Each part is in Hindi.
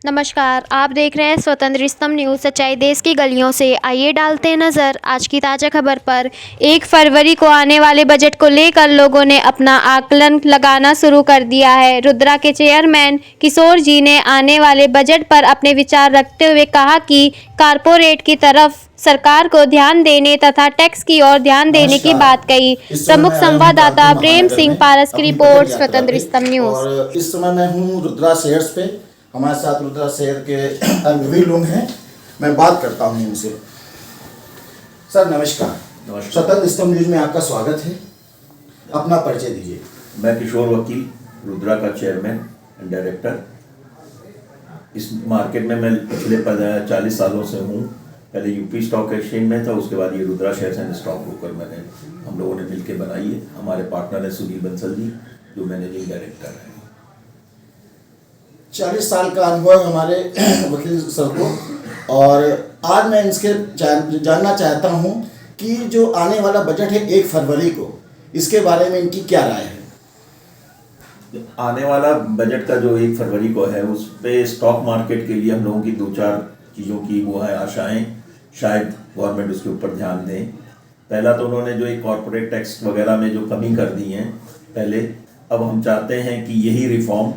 नमस्कार, आप देख रहे हैं स्वतंत्र स्तंभ न्यूज़। सच्चाई देश की गलियों से। आइए डालते हैं नज़र आज की ताज़ा खबर पर। 1 फरवरी को आने वाले बजट को लेकर लोगों ने अपना आकलन लगाना शुरू कर दिया है। रुद्रा के चेयरमैन किशोर जी ने आने वाले बजट पर अपने विचार रखते हुए कहा कि कारपोरेट की तरफ सरकार को ध्यान देने तथा टैक्स की ओर ध्यान देने की बात कही। प्रमुख संवाददाता प्रेम सिंह पारस की रिपोर्ट, स्वतंत्र स्तंभ न्यूज़। और इस समय मैं हूँ रुद्रा शेयर्स पे। हमारे साथ रुद्रा शेयर के अनुभवी लोग हैं, मैं बात करता हूँ इनसे। सर नमस्कार। नमस्कार। स्वतंत्र स्तंभ न्यूज में आपका स्वागत है। अपना परिचय दीजिए। मैं किशोर वकील, रुद्रा का चेयरमैन एंड डायरेक्टर। इस मार्केट में मैं पिछले 40 सालों से हूँ। पहले यूपी स्टॉक एक्सचेंज में था, उसके बाद ये Rudra shares and stock broker हम लोगों ने मिलकर बनाई है। हमारे पार्टनर है सुनील बंसल जी, जो मैनेजिंग डायरेक्टर है। 40 साल का अनुभव हमारे वकील सर को। और आज मैं इनसे जानना चाहता हूँ कि जो आने वाला बजट है 1 फरवरी को, इसके बारे में इनकी क्या राय है। आने वाला बजट का जो 1 फरवरी को है, उस पे स्टॉक मार्केट के लिए हम लोगों की 2-4 चीज़ों की वो है आशाएं। शायद गवर्नमेंट उसके ऊपर ध्यान दें। पहला तो उन्होंने जो एक कॉर्पोरेट टैक्स वगैरह में जो कमी कर दी है पहले, अब हम चाहते हैं कि यही रिफॉर्म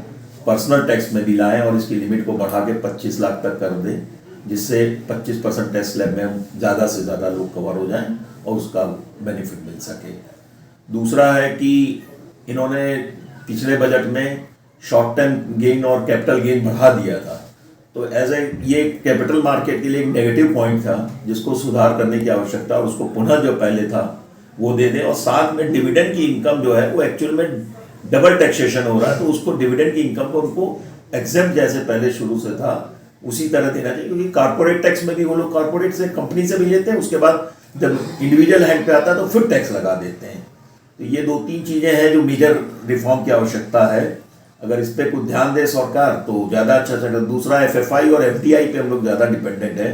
पर्सनल टैक्स में भी लाएं और इसकी लिमिट को बढ़ा के 25 लाख तक कर दें, जिससे 25% टैक्स स्लैब में हम ज़्यादा से ज़्यादा लोग कवर हो जाएं और उसका बेनिफिट मिल सके। दूसरा है कि इन्होंने पिछले बजट में शॉर्ट टर्म गेन और कैपिटल गेन बढ़ा दिया था, तो ये कैपिटल मार्केट के लिए एक नेगेटिव पॉइंट था, जिसको सुधार करने की आवश्यकता, और उसको पुनः जो पहले था वो दे दें। और साथ में डिविडेंड की इनकम जो है वो एक्चुअल में डबल टैक्सेशन हो रहा है, तो उसको डिविडेंड की इनकम को उनको एग्जेम्प्ट जैसे पहले शुरू से था उसी तरह देना चाहिए। क्योंकि कॉर्पोरेट टैक्स में भी वो लोग कॉर्पोरेट से कंपनी से भी लेते हैं, उसके बाद जब इंडिविजुअल हैंड पे आता है तो फिर टैक्स लगा देते हैं। तो ये 2-3 चीज़ें हैं जो मेजर रिफॉर्म की आवश्यकता है। अगर इस पर कुछ ध्यान दे सरकार तो ज़्यादा अच्छा चलेगा। दूसरा FFI और FDI पे हम लोग ज़्यादा डिपेंडेंट है,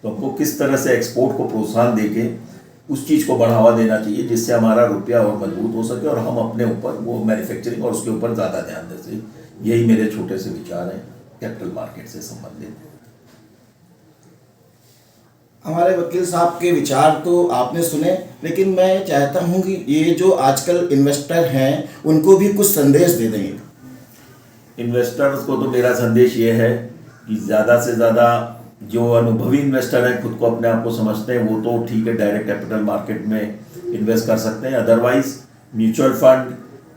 तो हमको किस तरह से एक्सपोर्ट को प्रोत्साहन देके उस चीज़ को बढ़ावा देना चाहिए, जिससे हमारा रुपया और मजबूत हो सके और हम अपने ऊपर वो मैन्युफैक्चरिंग और उसके ऊपर ज़्यादा ध्यान दे सकें। यही मेरे छोटे से विचार हैं कैपिटल मार्केट से संबंधित। हमारे वकील साहब के विचार तो आपने सुने, लेकिन मैं चाहता हूं कि ये जो आजकल इन्वेस्टर हैं उनको भी कुछ संदेश दे देंगे। इन्वेस्टर्स को तो मेरा संदेश ये है कि ज़्यादा से ज़्यादा जो अनुभवी इन्वेस्टर हैं, खुद को अपने आप को समझते हैं, वो तो ठीक है, डायरेक्ट कैपिटल मार्केट में इन्वेस्ट कर सकते हैं। अदरवाइज म्यूचुअल फंड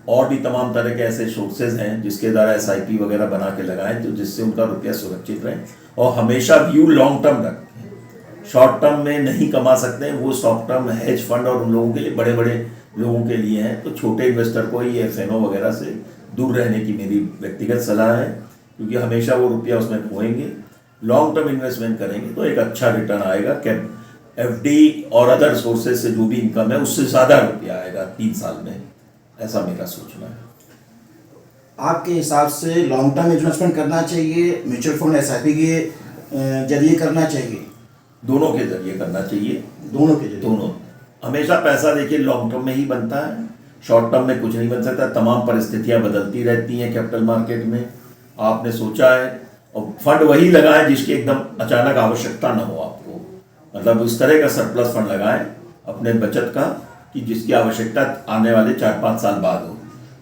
और भी तमाम तरह के ऐसे सोर्सेज हैं जिसके द्वारा SIP वगैरह बना के लगाएं, तो जिससे उनका रुपया सुरक्षित रहे। और हमेशा व्यू लॉन्ग टर्म रखें, शॉर्ट टर्म में नहीं कमा सकते हैं, वो शॉर्ट टर्म हेज फंड और उन लोगों के लिए, बड़े बड़े लोगों के लिए हैं। तो छोटे इन्वेस्टर को ही FNO वगैरह से दूर रहने की मेरी व्यक्तिगत सलाह है, क्योंकि हमेशा वो रुपया उसमें खोएंगे। लॉन्ग टर्म इन्वेस्टमेंट करेंगे तो एक अच्छा रिटर्न आएगा। FD और अदर सोर्सेज से जो भी इनकम है उससे ज़्यादा रुपया आएगा 3 साल में, ऐसा मेरा सोचना है। आपके हिसाब से लॉन्ग टर्म इन्वेस्टमेंट करना चाहिए, म्यूचुअल फंड SIP के जरिए करना चाहिए? दोनों के जरिए करना चाहिए। दोनों के जरिए? दोनों। हमेशा पैसा देखिए लॉन्ग टर्म में ही बनता है, शॉर्ट टर्म में कुछ नहीं बन सकता। तमाम परिस्थितियां बदलती रहती हैं कैपिटल मार्केट में। आपने सोचा है, और फंड वही लगाएं जिसकी एकदम अचानक आवश्यकता ना हो आपको, मतलब उस तरह का सरप्लस फंड लगाएं अपने बचत का कि जिसकी आवश्यकता आने वाले 4-5 साल बाद हो,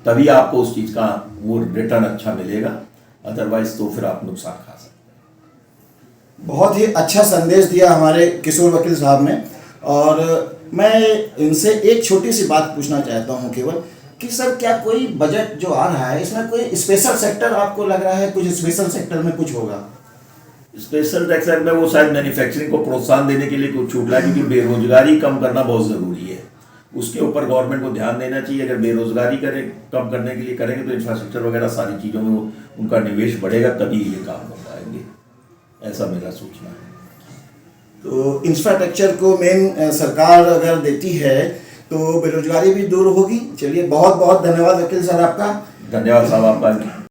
तभी आपको उस चीज़ का वो रिटर्न अच्छा मिलेगा। अदरवाइज तो फिर आप नुकसान खा सकते हैं। बहुत ही अच्छा संदेश दिया हमारे किशोर वकील साहब ने। और मैं इनसे एक छोटी सी बात पूछना चाहता हूं केवल कि सर, क्या कोई बजट जो आ रहा है इसमें कोई स्पेशल सेक्टर आपको लग रहा है? कुछ स्पेशल सेक्टर में कुछ होगा? स्पेशल सेक्टर में वो शायद मैन्युफैक्चरिंग को प्रोत्साहन देने के लिए कुछ छूट लाए, क्योंकि बेरोजगारी कम करना बहुत ज़रूरी है। उसके ऊपर गवर्नमेंट को ध्यान देना चाहिए। अगर बेरोजगारी कम करने के लिए करेंगे तो इंफ्रास्ट्रक्चर वगैरह सारी चीज़ों में उनका निवेश बढ़ेगा, तभी ये काम हो पाएंगे, ऐसा मेरा सोचना है। तो इंफ्रास्ट्रक्चर को मेन सरकार अगर देती है तो बेरोजगारी भी दूर होगी। चलिए, बहुत बहुत धन्यवाद वकील सर आपका। धन्यवाद साहब आपका।